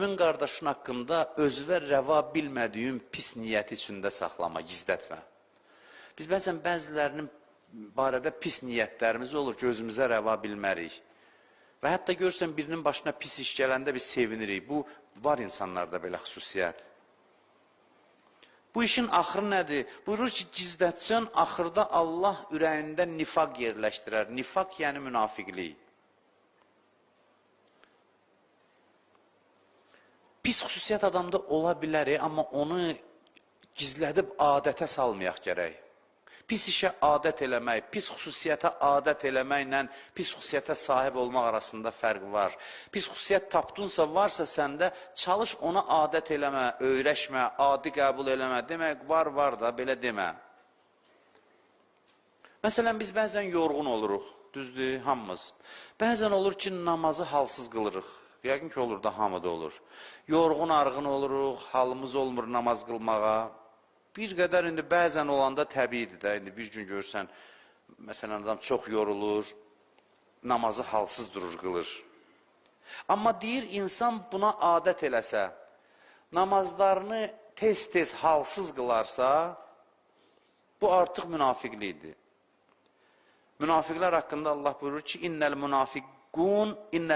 gördüyün qardaşın haqqında özvə rəva bilmədiyin pis niyyəti içində saxlama, gizlətmə. Biz bəzən bəzilərinin barədə pis niyyətlərimiz olur ki, özümüzə rəva bilmərik. Və hətta görürsən, birinin başına pis iş gələndə biz sevinirik. Bu, var insanlarda belə xüsusiyyət. Bu işin axırı nədir? Buyurur ki, gizlətsən, axırda Allah ürəyində nifaq yerləşdirər. Nifaq yəni münafiqlik. Pis xüsusiyyət adamda ola bilər, amma onu gizlədib adətə salmayaq gərək. Pis işə adət eləmək, pis xüsusiyyətə adət eləməklə pis xüsusiyyətə sahib olmaq arasında fərq var. Pis xüsusiyyət tapdunsa, varsa səndə, çalış ona adət eləmə, öyrəşmə, adi qəbul eləmə. Demək, var da, belə demə. Məsələn, biz bəzən yorğun oluruq, düzdür, hamımız. Bəzən olur ki, namazı halsız qılırıq. Yəqin ki, olur da, hamıda olur. Yorğun, arğın oluruq, halımız olmur namaz qılmağa. Bir qədər indi bəzən olanda təbiidir də, indi bir gün görürsən, məsələn, adam çox yorulur, namazı halsız durur, qılır. Amma deyir, insan buna adət eləsə, namazlarını tez-tez halsız qılarsa, bu artıq münafiqlikdir. Münafiqlər haqqında Allah buyurur ki, innəl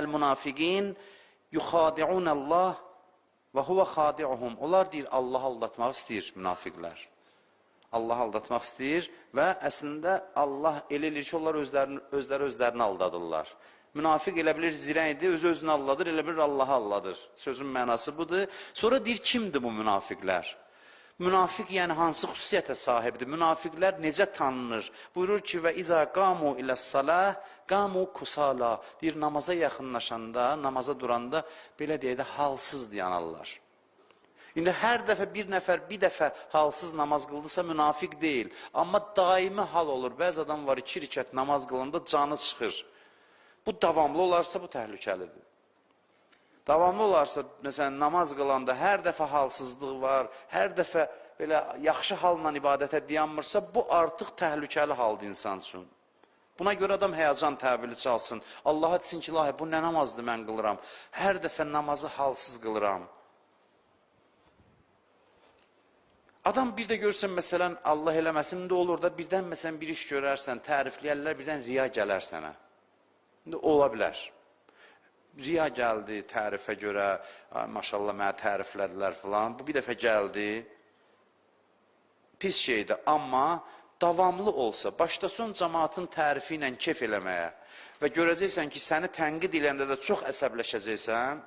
munafiqin yuxadi'unəllah və huvə xadi'uhum. Onlar deyir, Allah aldatmaq istəyir münafiqlər. Allah aldatmaq istəyir və əslində Allah elə edir ki, onlar özlərini aldadırlar. Münafiq elə bilir zirəkdir, özünü alladır, elə bilir Allahı alladır. Sözün mənası budur. Sonra deyir, kimdir bu münafiqlər? Münafiq yəni hansı xüsusiyyətə sahibdir? Münafiqlər necə tanınır? Buyurur ki, və izə qamu iləs-salah, qamu kusala. Deyir, namaza yaxınlaşanda, namaza duranda, belə deyək də, halsız dayanarlar. İndi hər dəfə bir nəfər, bir dəfə halsız namaz qıldısa münafiq deyil. Amma daimi hal olur. Bəzi adam var, 2 rükət namaz qılanda canı çıxır. Bu davamlı olarsa bu təhlükəlidir. Davamlı olarsa, məsələn, namaz qılanda hər dəfə halsızlıq var, hər dəfə belə yaxşı halla ibadətə dayanmırsa, bu artıq təhlükəli haldır insan üçün. Buna görə adam həyəcan təbili çalsın. Allaha desin ki, ilahi, bu nə namazdır mən qılıram? Hər dəfə namazı halsız qılıram. Adam bir də görsən, məsələn, Allah eləməsin də olur da, birdən məsələn, bir iş görərsən, tərifləyərlər, birdən riya gələr sənə. İndi ola bilər. Riya gəldi tərifə görə, maşallah mənə təriflədilər filan, bu bir dəfə gəldi, pis şeydir, amma davamlı olsa, başlasın cəmaatın tərifi ilə kef eləməyə və görəcəksən ki, səni tənqid eləndə də çox əsəbləşəcəksən,